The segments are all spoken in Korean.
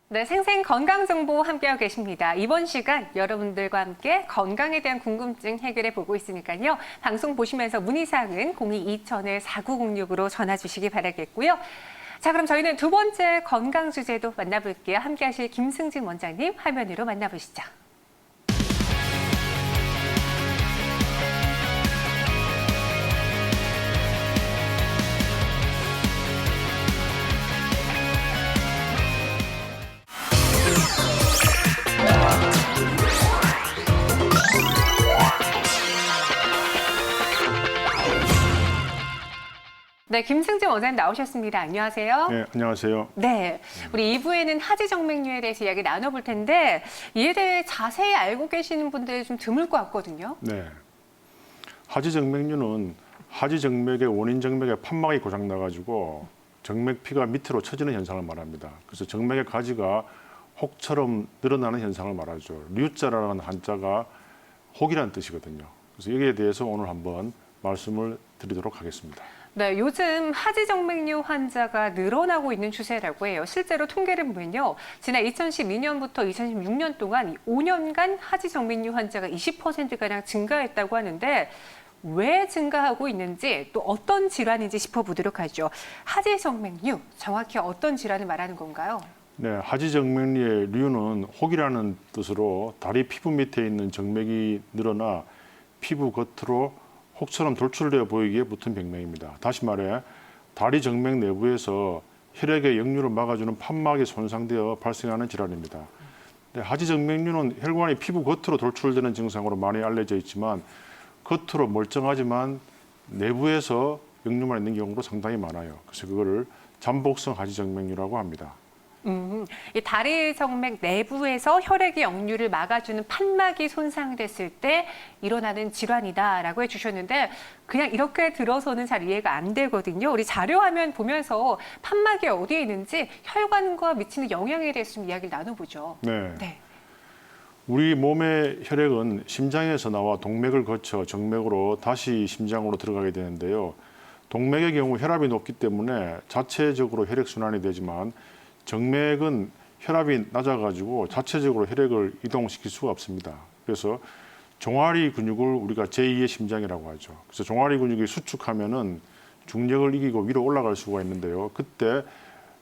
네, 생생 건강 정보 함께하고 계십니다. 이번 시간 여러분들과 함께 건강에 대한 궁금증 해결해 보고 있으니까요. 방송 보시면서 문의사항은 02-2000-4906으로 전화 주시기 바라겠고요. 자, 그럼 저희는 두 번째 건강 주제도 만나볼게요. 함께하실 김승진 원장님 화면으로 만나보시죠. 네, 김승진 원장님 나오셨습니다. 안녕하세요. 네, 안녕하세요. 네, 우리 2부에는 하지정맥류에 대해서 이야기 나눠볼 텐데 이에 대해 자세히 알고 계시는 분들이 좀 드물 것 같거든요. 네, 하지정맥류는 하지정맥의 원인 정맥의 판막이 고장 나가지고 정맥피가 밑으로 처지는 현상을 말합니다. 그래서 정맥의 가지가 혹처럼 늘어나는 현상을 말하죠. 류자라는 한자가 혹이라는 뜻이거든요. 그래서 여기에 대해서 오늘 한번 말씀을 드리도록 하겠습니다. 네, 요즘 하지정맥류 환자가 늘어나고 있는 추세라고 해요. 실제로 통계를 보면요. 지난 2012년부터 2016년 동안 5년간 하지정맥류 환자가 20%가량 증가했다고 하는데 왜 증가하고 있는지 또 어떤 질환인지 짚어보도록 하죠. 하지정맥류, 정확히 어떤 질환을 말하는 건가요? 네, 하지정맥류의 류는 혹이라는 뜻으로 다리 피부 밑에 있는 정맥이 늘어나 피부 겉으로 혹처럼 돌출되어 보이기에 붙은 병명입니다. 다시 말해 다리 정맥 내부에서 혈액의 역류를 막아주는 판막이 손상되어 발생하는 질환입니다. 하지정맥류는 혈관이 피부 겉으로 돌출되는 증상으로 많이 알려져 있지만 겉으로 멀쩡하지만 내부에서 역류만 있는 경우도 상당히 많아요. 그래서 그거를 잠복성 하지정맥류라고 합니다. 이 다리 정맥 내부에서 혈액의 역류를 막아주는 판막이 손상됐을 때 일어나는 질환이다라고 해주셨는데 그냥 이렇게 들어서는 잘 이해가 안 되거든요. 우리 자료화면 보면서 판막이 어디에 있는지 혈관과 미치는 영향에 대해서 좀 이야기를 나눠보죠. 네. 우리 몸의 혈액은 심장에서 나와 동맥을 거쳐 정맥으로 다시 심장으로 들어가게 되는데요. 동맥의 경우 혈압이 높기 때문에 자체적으로 혈액순환이 되지만 정맥은 혈압이 낮아가지고 자체적으로 혈액을 이동시킬 수가 없습니다. 그래서 종아리 근육을 우리가 제2의 심장이라고 하죠. 그래서 종아리 근육이 수축하면은 중력을 이기고 위로 올라갈 수가 있는데요. 그때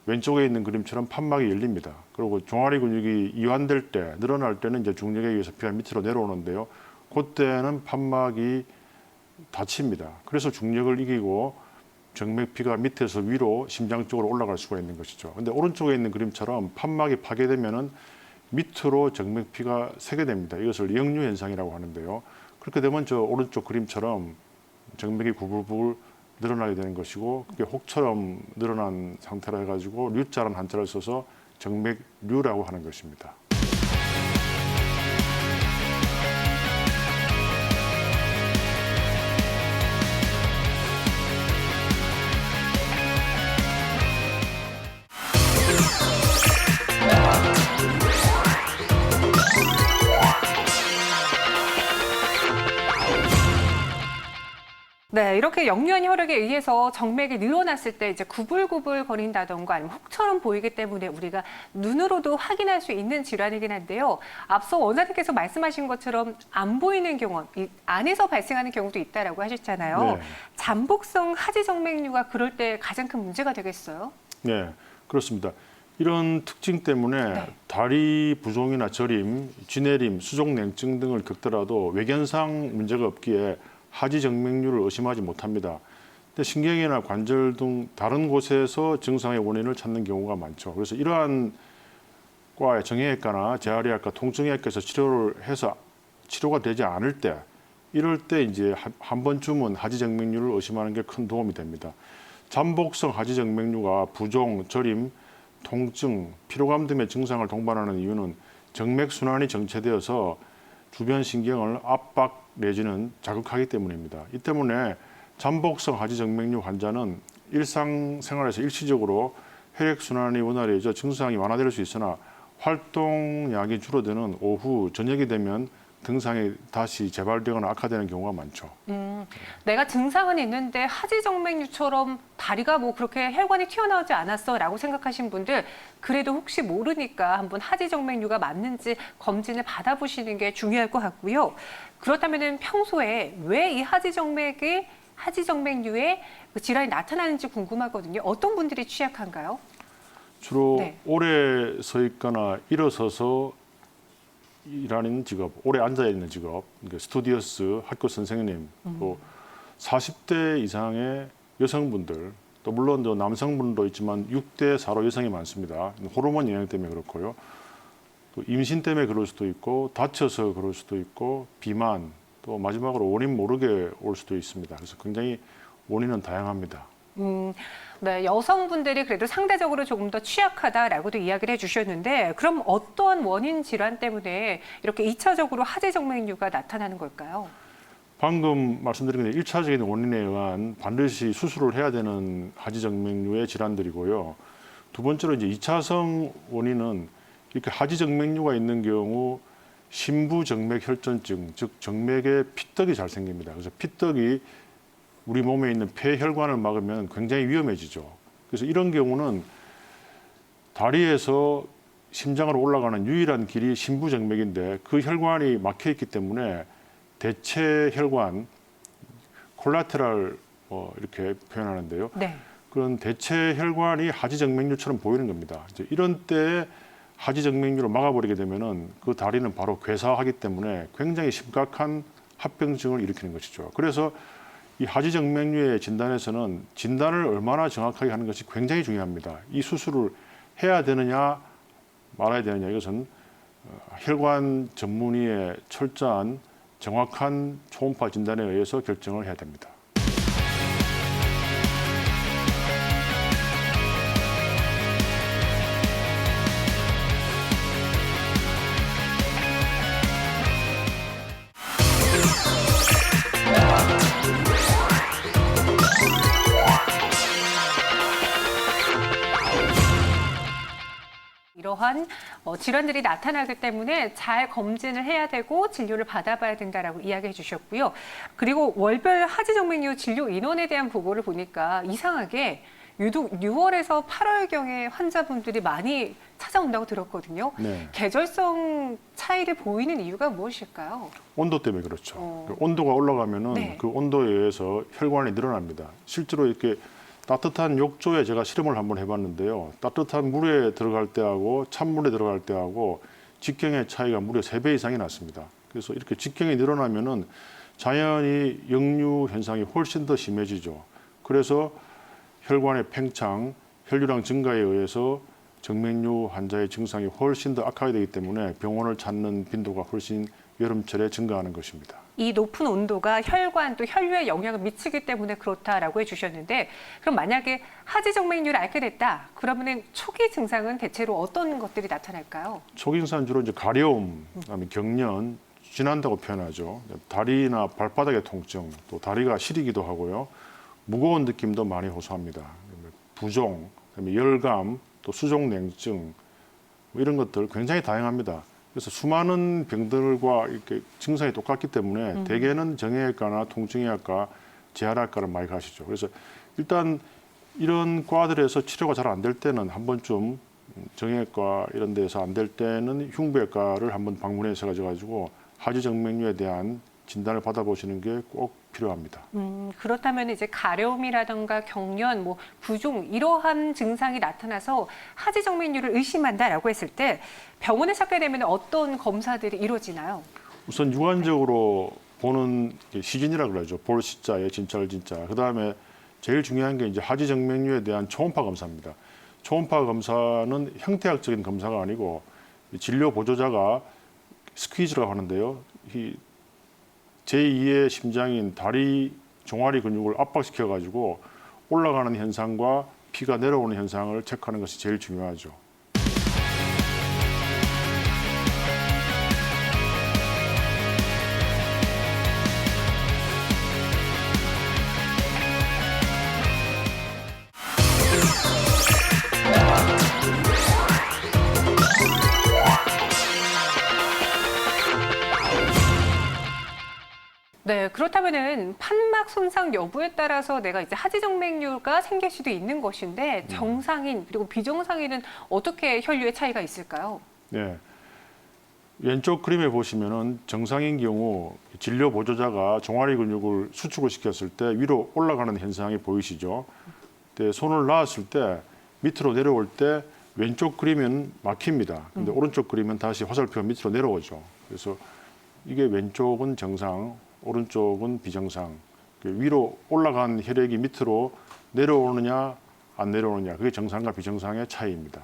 왼쪽에 있는 그림처럼 판막이 열립니다. 그리고 종아리 근육이 이완될 때, 늘어날 때는 이제 중력에 의해서 피가 밑으로 내려오는데요. 그때는 판막이 닫힙니다. 그래서 중력을 이기고 정맥피가 밑에서 위로 심장 쪽으로 올라갈 수가 있는 것이죠. 근데 오른쪽에 있는 그림처럼 판막이 파괴되면은 밑으로 정맥피가 새게 됩니다. 이것을 역류 현상이라고 하는데요. 그렇게 되면 저 오른쪽 그림처럼 정맥이 부글부글 늘어나게 되는 것이고 그게 혹처럼 늘어난 상태라 해가지고 류자라는 한자를 써서 정맥류라고 하는 것입니다. 네, 이렇게 역류한 혈액에 의해서 정맥이 늘어났을 때 이제 구불구불 거린다던가 아니면 혹처럼 보이기 때문에 우리가 눈으로도 확인할 수 있는 질환이긴 한데요. 앞서 원장님께서 말씀하신 것처럼 안 보이는 경우, 이 안에서 발생하는 경우도 있다라고 하셨잖아요. 네. 잠복성 하지정맥류가 그럴 때 가장 큰 문제가 되겠어요? 네, 그렇습니다. 이런 특징 때문에 다리 부종이나 저림, 쥐내림, 수족냉증 등을 겪더라도 외견상 문제가 없기에 하지정맥류를 의심하지 못합니다. 근데 신경이나 관절 등 다른 곳에서 증상의 원인을 찾는 경우가 많죠. 그래서 이러한 과의 정형외과나 재활의학과, 통증의학과에서 치료를 해서 치료가 되지 않을 때, 이럴 때 이제 한 번쯤은 하지정맥류를 의심하는 게 큰 도움이 됩니다. 잠복성 하지정맥류가 부종, 저림, 통증, 피로감 등의 증상을 동반하는 이유는 정맥 순환이 정체되어서 주변 신경을 압박 내지는 자극하기 때문입니다. 이 때문에 잠복성 하지정맥류 환자는 일상생활에서 일시적으로 혈액순환이 원활해져 증상이 완화될 수 있으나 활동량이 줄어드는 오후, 저녁이 되면 등상이 다시 재발되거나 악화되는 경우가 많죠. 내가 증상은 있는데 하지정맥류처럼 다리가 뭐 그렇게 혈관이 튀어나오지 않았어라고 생각하신 분들 그래도 혹시 모르니까 한번 하지정맥류가 맞는지 검진을 받아보시는 게 중요할 것 같고요. 그렇다면은 평소에 왜 이 하지정맥류의 그 질환이 나타나는지 궁금하거든요. 어떤 분들이 취약한가요? 주로 네. 오래 서 있거나 일어서서 일하는 직업, 오래 앉아 있는 직업, 그러니까 스튜디오스, 학교 선생님, 또 40대 이상의 여성분들, 또 물론 또 남성분도 있지만 6대 4로 여성이 많습니다. 호르몬 영향 때문에 그렇고요. 또 임신 때문에 그럴 수도 있고, 다쳐서 그럴 수도 있고, 비만, 또 마지막으로 원인 모르게 올 수도 있습니다. 그래서 굉장히 원인은 다양합니다. 네, 여성분들이 그래도 상대적으로 조금 더 취약하다라고도 이야기를 해주셨는데 그럼 어떤 원인 질환 때문에 이렇게 2차적으로 하지정맥류가 나타나는 걸까요? 방금 말씀드린 게 1차적인 원인에 의한 반드시 수술을 해야 되는 하지정맥류의 질환들이고요. 두 번째로 이제 2차성 원인은 이렇게 하지정맥류가 있는 경우 심부정맥혈전증, 즉 정맥에 피떡이 잘 생깁니다. 그래서 피떡이 우리 몸에 있는 폐혈관을 막으면 굉장히 위험해지죠. 그래서 이런 경우는 다리에서 심장으로 올라가는 유일한 길이 심부정맥인데 그 혈관이 막혀 있기 때문에 대체 혈관, 콜라테랄 이렇게 표현하는데요. 네. 그런 대체 혈관이 하지정맥류처럼 보이는 겁니다. 이제 이런 때에 하지정맥류를 막아버리게 되면은 그 다리는 바로 괴사하기 때문에 굉장히 심각한 합병증을 일으키는 것이죠. 그래서 이 하지정맥류의 진단에서는 진단을 얼마나 정확하게 하는 것이 굉장히 중요합니다. 이 수술을 해야 되느냐 말아야 되느냐 이것은 혈관 전문의의 철저한 정확한 초음파 진단에 의해서 결정을 해야 됩니다. 이러한 질환들이 나타나기 때문에 잘 검진을 해야 되고 진료를 받아봐야 된다라고 이야기해 주셨고요. 그리고 월별 하지정맥류 진료 인원에 대한 보고를 보니까 이상하게 유독 6월에서 8월경에 환자분들이 많이 찾아온다고 들었거든요. 네. 계절성 차이를 보이는 이유가 무엇일까요? 온도 때문에 그렇죠. 온도가 올라가면은 네. 그 온도에 의해서 혈관이 늘어납니다. 실제로 이렇게 따뜻한 욕조에 제가 실험을 한번 해봤는데요. 따뜻한 물에 들어갈 때하고 찬물에 들어갈 때하고 직경의 차이가 무려 3배 이상이 났습니다. 그래서 이렇게 직경이 늘어나면은 자연히 역류 현상이 훨씬 더 심해지죠. 그래서 혈관의 팽창, 혈류량 증가에 의해서 정맥류 환자의 증상이 훨씬 더 악화가 되기 때문에 병원을 찾는 빈도가 훨씬 여름철에 증가하는 것입니다. 이 높은 온도가 혈관 또 혈류에 영향을 미치기 때문에 그렇다라고 해주셨는데 그럼 만약에 하지정맥류를 앓게 됐다 그러면은 초기 증상은 대체로 어떤 것들이 나타날까요? 초기 증상은 주로 이제 가려움, 그다음에 경련, 진한다고 표현하죠. 다리나 발바닥의 통증, 또 다리가 시리기도 하고요. 무거운 느낌도 많이 호소합니다. 부종, 그다음에 열감, 또 수족냉증 이런 것들 굉장히 다양합니다. 그래서 수많은 병들과 이렇게 증상이 똑같기 때문에 대개는 정형외과나 통증의학과, 재활학과를 많이 가시죠. 그래서 일단 이런 과들에서 치료가 잘 안 될 때는 한 번쯤 정형외과 이런 데서 안 될 때는 흉부외과를 한번 방문해서 가지고 하지정맥류에 대한 진단을 받아보시는 게 꼭 필요합니다. 그렇다면 이제 가려움이라든가 경련, 뭐 부종 이러한 증상이 나타나서 하지정맥류를 의심한다라고 했을 때 병원에 찾게 되면 어떤 검사들이 이루어지나요? 우선 육안적으로 보는 시진이라고 그러죠. 볼 시자에 진찰 진짜. 그다음에 제일 중요한 게 이제 하지정맥류에 대한 초음파 검사입니다. 초음파 검사는 형태학적인 검사가 아니고 진료 보조자가 스퀴즈라고 하는데요. 이 제2의 심장인 다리 종아리 근육을 압박시켜 가지고 올라가는 현상과 피가 내려오는 현상을 체크하는 것이 제일 중요하죠. 네, 그렇다면은 판막 손상 여부에 따라서 내가 이제 하지정맥류가 생길 수도 있는 것인데 정상인 그리고 비정상인은 어떻게 혈류의 차이가 있을까요? 네. 왼쪽 그림에 보시면은 정상인 경우 진료 보조자가 종아리 근육을 수축을 시켰을 때 위로 올라가는 현상이 보이시죠? 근데 손을 놨을 때 밑으로 내려올 때 왼쪽 그림은 막힙니다. 근데 오른쪽 그림은 다시 화살표가 밑으로 내려오죠. 그래서 이게 왼쪽은 정상, 오른쪽은 비정상. 위로 올라간 혈액이 밑으로 내려오느냐 안 내려오느냐 그게 정상과 비정상의 차이입니다.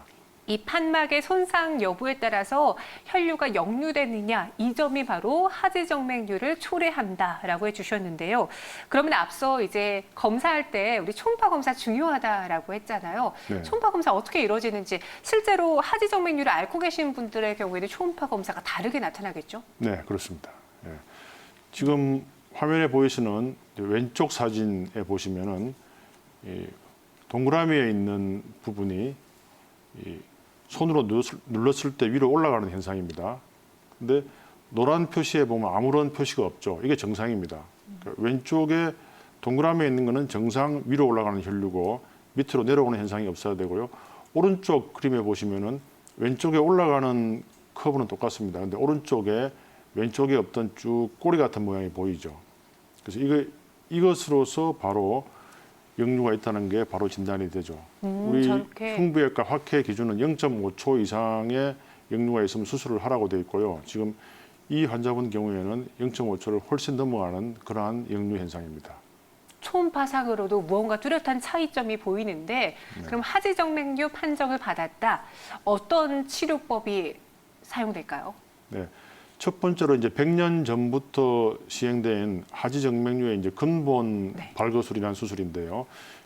이 판막의 손상 여부에 따라서 혈류가 역류되느냐 이 점이 바로 하지정맥류를 초래한다라고 해주셨는데요. 그러면 앞서 이제 검사할 때 우리 초음파 검사 중요하다라고 했잖아요. 네. 초음파 검사 어떻게 이루어지는지 실제로 하지정맥류를 앓고 계신 분들의 경우에는 초음파 검사가 다르게 나타나겠죠? 네, 그렇습니다. 예. 지금 화면에 보이시는 왼쪽 사진에 보시면은 이 동그라미에 있는 부분이 이 손으로 눌렀을 때 위로 올라가는 현상입니다. 근데 노란 표시에 보면 아무런 표시가 없죠. 이게 정상입니다. 그러니까 왼쪽에 동그라미에 있는 거는 정상 위로 올라가는 혈류고 밑으로 내려오는 현상이 없어야 되고요. 오른쪽 그림에 보시면은 왼쪽에 올라가는 커브는 똑같습니다. 근데 오른쪽에 왼쪽에 없던 쭉 꼬리 같은 모양이 보이죠. 그래서 이것으로서 바로 역류가 있다는 게 바로 진단이 되죠. 우리 저렇게. 흉부외과 확해 기준은 0.5초 이상의 역류가 있으면 수술을 하라고 되어 있고요. 지금 이 환자분 경우에는 0.5초를 훨씬 넘어가는 그러한 역류 현상입니다. 초음파상으로도 무언가 뚜렷한 차이점이 보이는데 그럼 하지정맥류 판정을 받았다. 어떤 치료법이 사용될까요? 네. 첫 번째로 이제 100년 전부터 시행된 하지정맥류의 이제 근본 발거술이라는 수술인데요.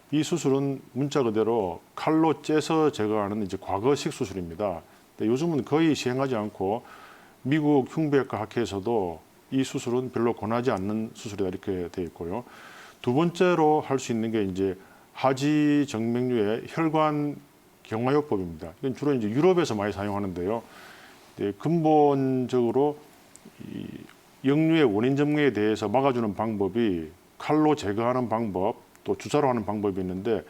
이 수술은 문자 그대로 칼로 째서 제거하는 이제 과거식 수술입니다. 근데 요즘은 거의 시행하지 않고 미국 흉부외과 학회에서도 이 수술은 별로 권하지 않는 수술이다 이렇게 되어 있고요. 두 번째로 할 수 있는 게 이제 하지정맥류의 혈관 경화요법입니다. 이건 주로 이제 유럽에서 많이 사용하는데요. 네, 근본적으로 이 역류의 원인 증명에 대해서 막아주는 방법이 칼로 제거하는 방법, 또 주사로 하는 방법이 있는데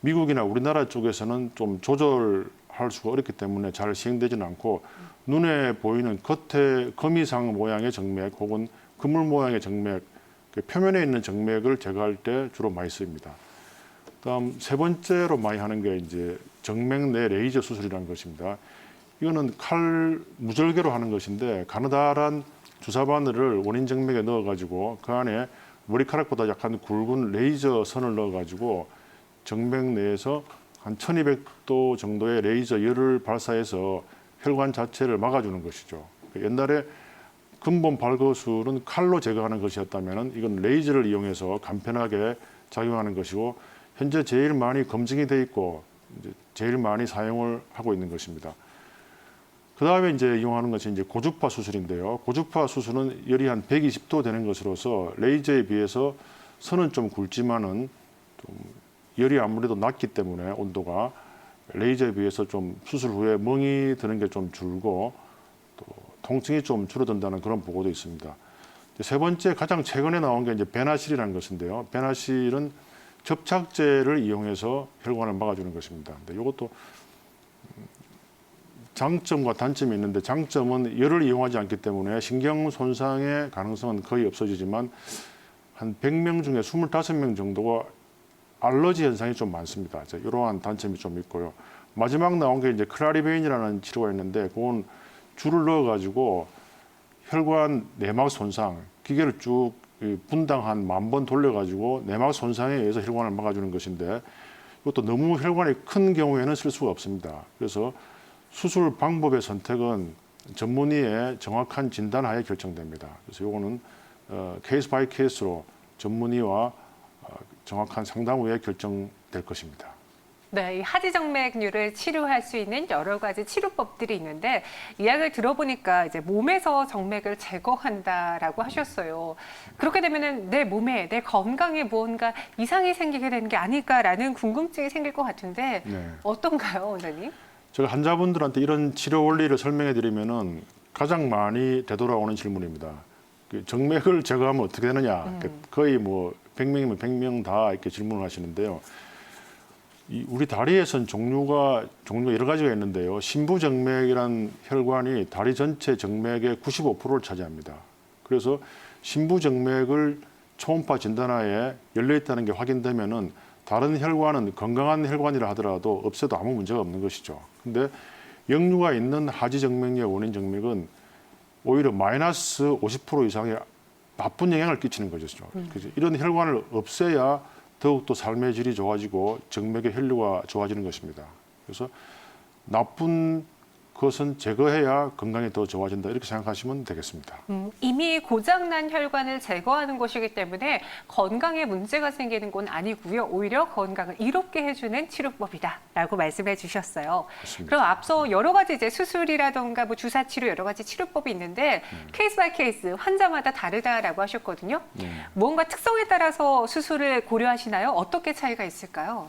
미국이나 우리나라 쪽에서는 좀 조절할 수가 어렵기 때문에 잘 시행되지는 않고 눈에 보이는 겉에 거미상 모양의 정맥 혹은 그물 모양의 정맥, 표면에 있는 정맥을 제거할 때 주로 많이 쓰입니다. 다음 세 번째로 많이 하는 게 이제 정맥 내 레이저 수술이라는 것입니다. 이거는 칼 무절개로 하는 것인데 가느다란 주사 바늘을 원인 정맥에 넣어가지고 그 안에 머리카락보다 약간 굵은 레이저 선을 넣어가지고 정맥 내에서 한 1200도 정도의 레이저 열을 발사해서 혈관 자체를 막아주는 것이죠. 옛날에 근본 발거술은 칼로 제거하는 것이었다면 이건 레이저를 이용해서 간편하게 작용하는 것이고 현재 제일 많이 검증이 돼 있고 이제 제일 많이 사용을 하고 있는 것입니다. 그 다음에 이제 이용하는 것이 이제 고주파 수술인데요. 고주파 수술은 열이 한 120도 되는 것으로서 레이저에 비해서 선은 좀 굵지만은 좀 열이 아무래도 낮기 때문에 온도가 레이저에 비해서 좀 수술 후에 멍이 드는 게 좀 줄고 또 통증이 좀 줄어든다는 그런 보고도 있습니다. 세 번째 가장 최근에 나온 게 이제 베나실이라는 것인데요. 베나실은 접착제를 이용해서 혈관을 막아주는 것입니다. 근데 이것도 장점과 단점이 있는데 장점은 열을 이용하지 않기 때문에 신경 손상의 가능성은 거의 없어지지만 한 100명 중에 25명 정도가 알러지 현상이 좀 많습니다. 이러한 단점이 좀 있고요. 마지막 나온 게 이제 클라리베인이라는 치료가 있는데 그건 줄을 넣어가지고 혈관 내막 손상, 기계를 쭉 분당 한 10,000번 돌려가지고 내막 손상에 의해서 혈관을 막아주는 것인데 이것도 너무 혈관이 큰 경우에는 쓸 수가 없습니다. 그래서 수술 방법의 선택은 전문의의 정확한 진단하에 결정됩니다. 그래서 이거는 케이스 바이 케이스로 전문의와 정확한 상담 후에 결정될 것입니다. 네, 이 하지정맥류를 치료할 수 있는 여러 가지 치료법들이 있는데 이야기를 들어보니까 이제 몸에서 정맥을 제거한다라고 하셨어요. 그렇게 되면은 내 몸에, 내 건강에 무언가 이상이 생기게 되는 게 아닐까라는 궁금증이 생길 것 같은데 네. 어떤가요, 원장님? 제가 환자분들한테 이런 치료 원리를 설명해 드리면은 가장 많이 되돌아오는 질문입니다. 그 정맥을 제거하면 어떻게 되느냐. 거의 뭐 100명이면 100명 다 이렇게 질문을 하시는데요. 우리 다리에선 종류가 여러 가지가 있는데요. 심부정맥이란 혈관이 다리 전체 정맥의 95%를 차지합니다. 그래서 심부정맥을 초음파 진단하에 열려 있다는 게 확인되면은 다른 혈관은 건강한 혈관이라 하더라도 없애도 아무 문제가 없는 것이죠. 근데 역류가 있는 하지정맥류의 원인 정맥은 오히려 마이너스 50% 이상의 나쁜 영향을 끼치는 거죠. 그래서 이런 혈관을 없애야 더욱더 삶의 질이 좋아지고 정맥의 혈류가 좋아지는 것입니다. 그래서 나쁜 것은 제거해야 건강이 더 좋아진다 이렇게 생각하시면 되겠습니다. 이미 고장난 혈관을 제거하는 것이기 때문에 건강에 문제가 생기는 건 아니고요. 오히려 건강을 이롭게 해주는 치료법이다라고 말씀해 주셨어요. 맞습니다. 그럼 앞서 여러 가지 이제 수술이라던가 뭐 주사 치료 여러 가지 치료법이 있는데 케이스 바이 케이스 환자마다 다르다라고 하셨거든요. 무언가 특성에 따라서 수술을 고려하시나요? 어떻게 차이가 있을까요?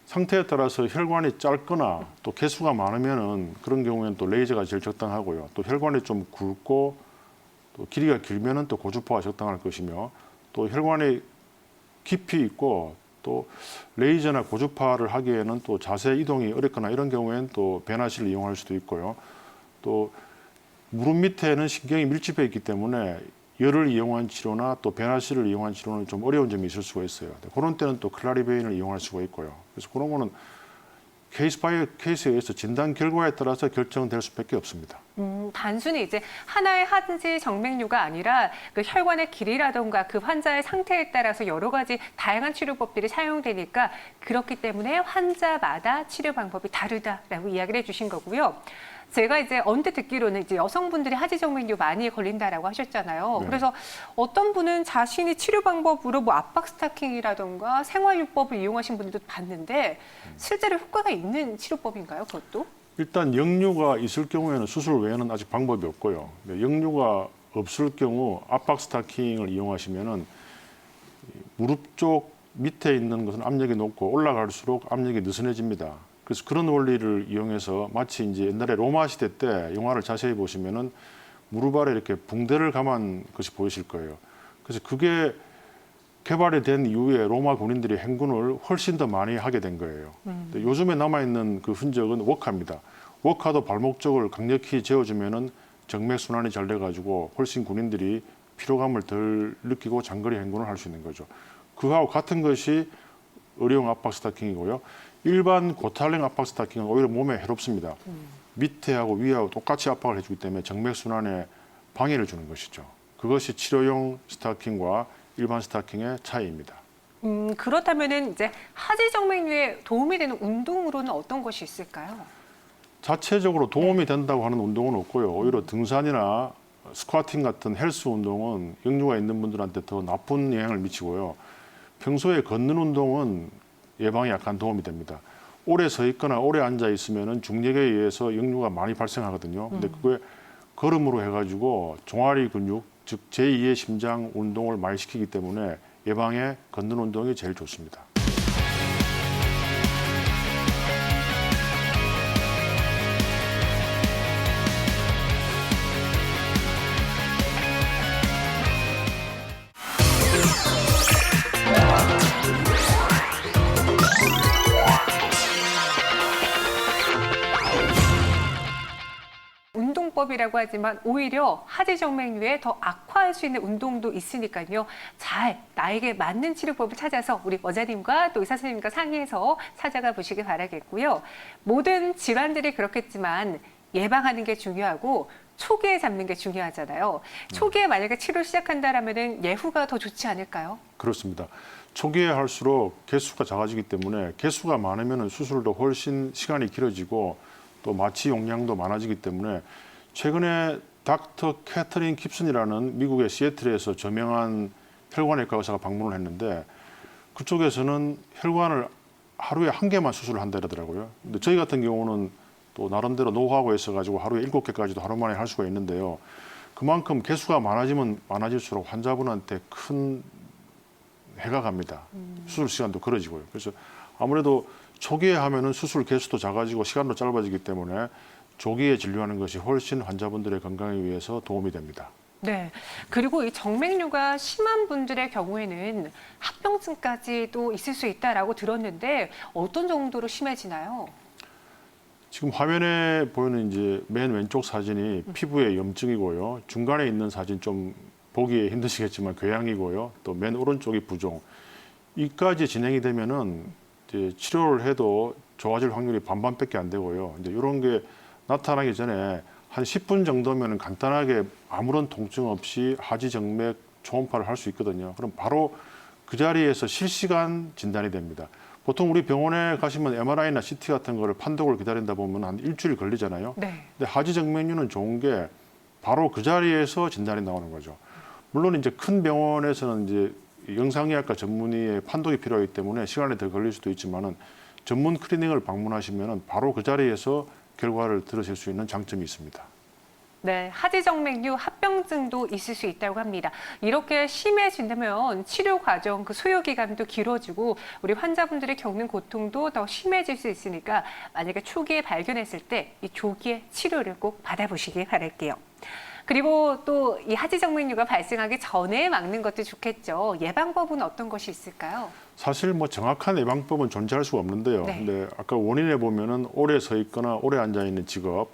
상태에 따라서 혈관이 짧거나 또 개수가 많으면은 그런 경우에는 또 레이저가 제일 적당하고요. 또 혈관이 좀 굵고 또 길이가 길면은 또 고주파가 적당할 것이며 또 혈관이 깊이 있고 또 레이저나 고주파를 하기에는 또 자세 이동이 어렵거나 이런 경우에는 또 배나시를 이용할 수도 있고요. 또 무릎 밑에는 신경이 밀집해 있기 때문에 열을 이용한 치료나 또 배나시를 이용한 치료는 좀 어려운 점이 있을 수가 있어요. 그런 때는 또 클라리베인을 이용할 수가 있고요. 그래서 그런 거는 케이스 바이 케이스에 의해서 진단 결과에 따라서 결정될 수밖에 없습니다. 단순히 이제 하나의 하지 정맥류가 아니라 그 혈관의 길이라던가 그 환자의 상태에 따라서 여러 가지 다양한 치료법들이 사용되니까 그렇기 때문에 환자마다 치료 방법이 다르다라고 이야기를 해주신 거고요. 제가 이제 언뜻 듣기로는 이제 여성분들이 하지정맥류 많이 걸린다라고 하셨잖아요. 네. 그래서 어떤 분은 자신이 치료 방법으로 뭐 압박 스타킹이라던가 생활요법을 이용하신 분들도 봤는데 실제로 효과가 있는 치료법인가요, 그것도? 일단 역류가 있을 경우에는 수술 외에는 아직 방법이 없고요. 역류가 없을 경우 압박 스타킹을 이용하시면은 무릎 쪽 밑에 있는 것은 압력이 높고 올라갈수록 압력이 느슨해집니다. 그래서 그런 원리를 이용해서 마치 이제 옛날에 로마 시대 때 영화를 자세히 보시면은 무릎 아래 이렇게 붕대를 감은 것이 보이실 거예요. 그래서 그게 개발이 된 이후에 로마 군인들이 행군을 훨씬 더 많이 하게 된 거예요. 근데 요즘에 남아있는 그 흔적은 워카입니다. 워카도 발목 쪽을 강력히 재워주면은 정맥 순환이 잘 돼가지고 훨씬 군인들이 피로감을 덜 느끼고 장거리 행군을 할 수 있는 거죠. 그하고 같은 것이 의료용 압박 스타킹이고요. 일반 고탈링 압박 스타킹은 오히려 몸에 해롭습니다. 밑에하고 위하고 똑같이 압박을 해주기 때문에 정맥 순환에 방해를 주는 것이죠. 그것이 치료용 스타킹과 일반 스타킹의 차이입니다. 그렇다면은 이제 하지정맥류에 도움이 되는 운동으로는 어떤 것이 있을까요? 자체적으로 도움이 된다고 하는 운동은 없고요. 오히려 등산이나 스쿼팅 같은 헬스 운동은 역류가 있는 분들한테 더 나쁜 영향을 미치고요. 평소에 걷는 운동은 예방에 약간 도움이 됩니다. 오래 서 있거나 오래 앉아 있으면은 중력에 의해서 역류가 많이 발생하거든요. 근데 그게 걸음으로 해가지고 종아리 근육, 즉 제2의 심장 운동을 많이 시키기 때문에 예방에 걷는 운동이 제일 좋습니다. 운동법이라고 하지만 오히려 하지정맥류에 더 악화할 수 있는 운동도 있으니까요. 잘 나에게 맞는 치료법을 찾아서 우리 원장님과 또 의사 선생님과 상의해서 찾아가 보시길 바라겠고요. 모든 질환들이 그렇겠지만 예방하는 게 중요하고 초기에 잡는 게 중요하잖아요. 초기에 만약에 치료를 시작한다라면 예후가 더 좋지 않을까요? 그렇습니다. 초기에 할수록 개수가 작아지기 때문에 개수가 많으면 수술도 훨씬 시간이 길어지고 또 마취 용량도 많아지기 때문에 최근에 닥터 캐터린 깁슨이라는 미국의 시애틀에서 저명한 혈관외과 의사가 방문을 했는데 그쪽에서는 혈관을 하루에 1개만 수술을 한다 그러더라고요. 근데 저희 같은 경우는 또 나름대로 노하우가 있어가지고 하루에 7개까지도 하루 만에 할 수가 있는데요. 그만큼 개수가 많아지면 많아질수록 환자분한테 큰 해가 갑니다. 수술 시간도 길어지고요. 그래서 아무래도 초기에 하면은 수술 개수도 작아지고 시간도 짧아지기 때문에 조기에 진료하는 것이 훨씬 환자분들의 건강에 위해서 도움이 됩니다. 네. 그리고 이 정맥류가 심한 분들의 경우에는 합병증까지도 있을 수 있다라고 들었는데 어떤 정도로 심해지나요? 지금 화면에 보이는 이제 맨 왼쪽 사진이 피부에 염증이고요. 중간에 있는 사진 좀 보기 힘드시겠지만 궤양이고요. 또 맨 오른쪽이 부종. 이까지 진행이 되면은 이제 치료를 해도 좋아질 확률이 반반밖에 안 되고요. 이제 이런 게 나타나기 전에 한 10분 정도면 간단하게 아무런 통증 없이 하지정맥 초음파를 할 수 있거든요. 그럼 바로 그 자리에서 실시간 진단이 됩니다. 보통 우리 병원에 가시면 MRI나 CT 같은 거를 판독을 기다린다 보면 한 일주일 걸리잖아요. 네. 근데 하지정맥류는 좋은 게 바로 그 자리에서 진단이 나오는 거죠. 물론 이제 큰 병원에서는 이제 영상의학과 전문의의 판독이 필요하기 때문에 시간이 더 걸릴 수도 있지만은 전문 클리닉을 방문하시면은 바로 그 자리에서 결과를 들으실 수 있는 장점이 있습니다. 네, 하지정맥류 합병증도 있을 수 있다고 합니다. 이렇게 심해진다면 치료 과정, 그 소요 기간도 길어지고 우리 환자분들이 겪는 고통도 더 심해질 수 있으니까 만약에 초기에 발견했을 때 이 조기에 치료를 꼭 받아보시길 바랄게요. 그리고 또 이 하지정맥류가 발생하기 전에 막는 것도 좋겠죠. 예방법은 어떤 것이 있을까요? 사실 뭐 정확한 예방법은 존재할 수가 없는데요. 네. 근데 아까 원인에 보면은 오래 서 있거나 오래 앉아 있는 직업,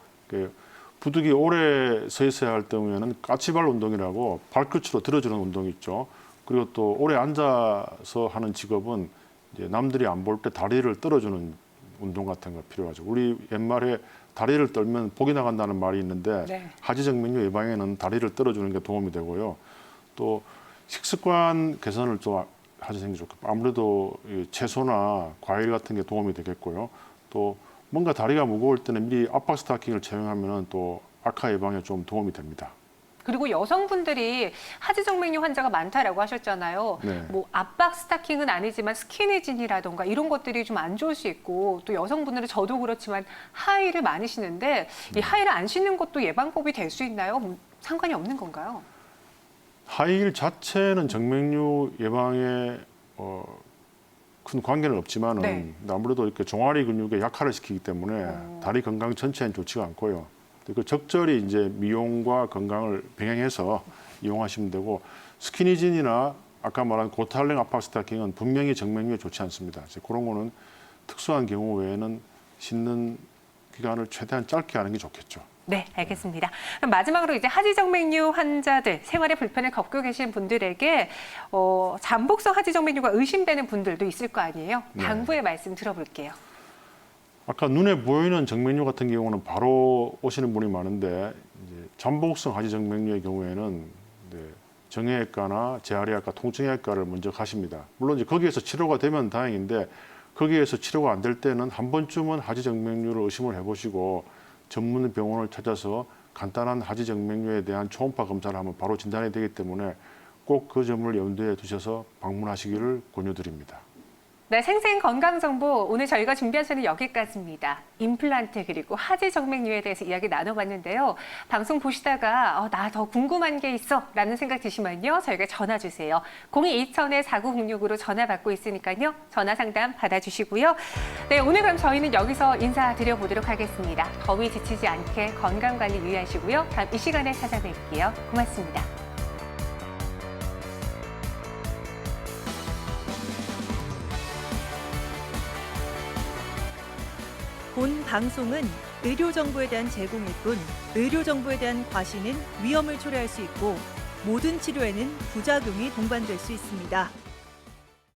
부득이 오래 서 있어야 할 경우에는 까치발 운동이라고 발끝으로 들어주는 운동이 있죠. 그리고 또 오래 앉아서 하는 직업은 이제 남들이 안 볼 때 다리를 떨어주는 운동 같은 거 필요하죠. 우리 옛말에 다리를 떨면 복이 나간다는 말이 있는데 네. 하지정맥류 예방에는 다리를 떨어주는 게 도움이 되고요. 또 식습관 개선을 좀 하시는 게 좋겠고 아무래도 채소나 과일 같은 게 도움이 되겠고요. 또 뭔가 다리가 무거울 때는 미리 압박 스타킹을 착용하면 또 악화 예방에 좀 도움이 됩니다. 그리고 여성분들이 하지정맥류 환자가 많다라고 하셨잖아요. 네. 뭐 압박 스타킹은 아니지만 스키니진이라던가 이런 것들이 좀 안 좋을 수 있고 또 여성분들은 저도 그렇지만 하의를 많이 신는데 이 하의를 안 신는 것도 예방법이 될 수 있나요? 상관이 없는 건가요? 하이힐 자체는 정맥류 예방에 큰 관계는 없지만은 네. 아무래도 이렇게 종아리 근육에 약화를 시키기 때문에 다리 건강 전체는 좋지가 않고요. 그 적절히 이제 미용과 건강을 병행해서 이용하시면 되고 스키니진이나 아까 말한 고탈랭 압박 스타킹은 분명히 정맥류에 좋지 않습니다. 이제 그런 거는 특수한 경우 외에는 신는 기간을 최대한 짧게 하는 게 좋겠죠. 네, 알겠습니다. 그럼 마지막으로 이제 하지정맥류 환자들, 생활에 불편을 겪고 계신 분들에게 잠복성 하지정맥류가 의심되는 분들도 있을 거 아니에요? 네. 당부의 말씀 들어볼게요. 아까 눈에 보이는 정맥류 같은 경우는 바로 오시는 분이 많은데 이제 잠복성 하지정맥류의 경우에는 정형외과나 재활의학과, 통증의학과를 먼저 가십니다. 물론 이제 거기에서 치료가 되면 다행인데 거기에서 치료가 안 될 때는 한 번쯤은 하지정맥류를 의심을 해보시고 전문 병원을 찾아서 간단한 하지정맥류에 대한 초음파 검사를 하면 바로 진단이 되기 때문에 꼭 그 점을 염두에 두셔서 방문하시기를 권유드립니다. 네, 생생 건강 정보 오늘 저희가 준비한 소는 여기까지입니다. 임플란트 그리고 하지정맥류에 대해서 이야기 나눠봤는데요. 방송 보시다가 나 더 궁금한 게 있어 라는 생각 드시면요. 저희가 전화 주세요. 02-2000-4906으로 전화 받고 있으니까요. 전화 상담 받아주시고요. 네, 오늘 그럼 저희는 여기서 인사드려보도록 하겠습니다. 더위 지치지 않게 건강관리 유의하시고요. 다음 이 시간에 찾아뵐게요. 고맙습니다. 본 방송은 의료 정보에 대한 제공일 뿐 의료 정보에 대한 과시는 위험을 초래할 수 있고 모든 치료에는 부작용이 동반될 수 있습니다.